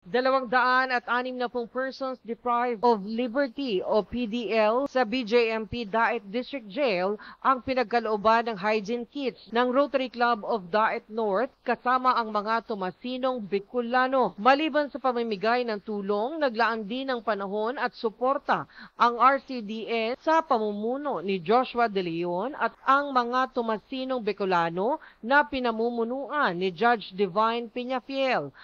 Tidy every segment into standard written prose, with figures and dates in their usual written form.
260 persons deprived of liberty o PDL sa BJMP Daet District Jail ang pinagkalooban ng hygiene kits ng Rotary Club of Daet North kasama ang mga tumasinong Bicolano. Maliban sa pamimigay ng tulong, naglaan din ng panahon at suporta ang RCDS sa pamumuno ni Joshua De Leon at ang mga tumasinong Bicolano na pinamumunuan ni Judge Divine Peñafiel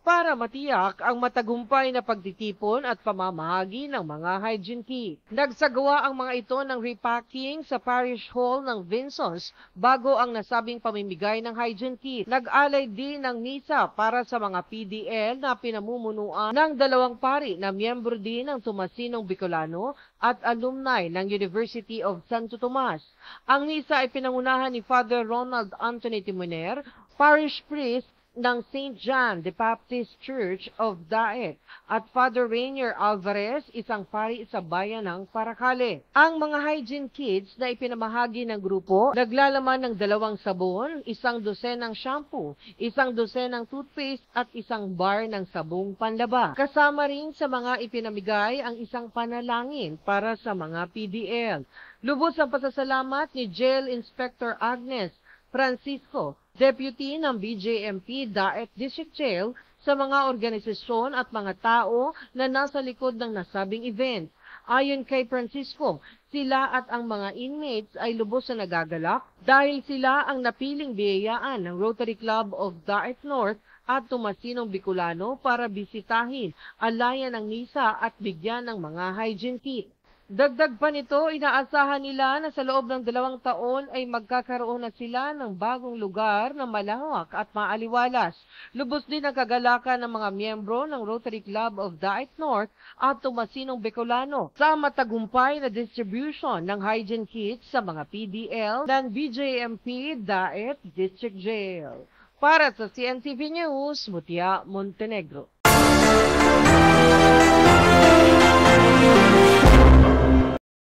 para matiyak ang matagumpay na pagtitipon at pamamahagi ng mga hygiene kit. Nagsagawa ang mga ito ng repacking sa Parish Hall ng Vinsons bago ang nasabing pamimigay ng hygiene kit. Nag-alay din ng misa para sa mga PDL na pinamumunuan ng dalawang pari na miyembro din ng Tumasinong Bicolano at alumni ng University of Santo Tomas. Ang misa ay pinangunahan ni Father Ronald Anthony Timoner, Parish Priest ng St. John the Baptist Church of Daet at Father Rainier Alvarez, isang pari sa bayan ng Paracale. Ang mga hygiene kits na ipinamahagi ng grupo naglalaman ng 2 sabon, 1 dosenang shampoo, 1 dosenang toothpaste at 1 bar ng sabong panlaba. Kasama rin sa mga ipinamigay ang isang panalangin para sa mga PDL. Lubos ang pasasalamat ni Jail Inspector Agnes Francisco, Deputy ng BJMP Daet District Jail, sa mga organisasyon at mga tao na nasa likod ng nasabing event. Ayon kay Francisco, sila at ang mga inmates ay lubos na nagagalak dahil sila ang napiling biyayaan ng Rotary Club of Daet North at Tumasinong Bicolano para bisitahin, alayan ng misa at bigyan ng mga hygiene kit. Dagdag pa nito, inaasahan nila na sa loob ng 2 taon ay magkakaroon na sila ng bagong lugar na malawak at maaliwalas. Lubos din ang kagalakan ng mga miyembro ng Rotary Club of Daet North at Tumasinong Bicolano sa matagumpay na distribution ng hygiene kits sa mga PDL ng BJMP Daet District Jail. Para sa CNTV News, Mutia Montenegro.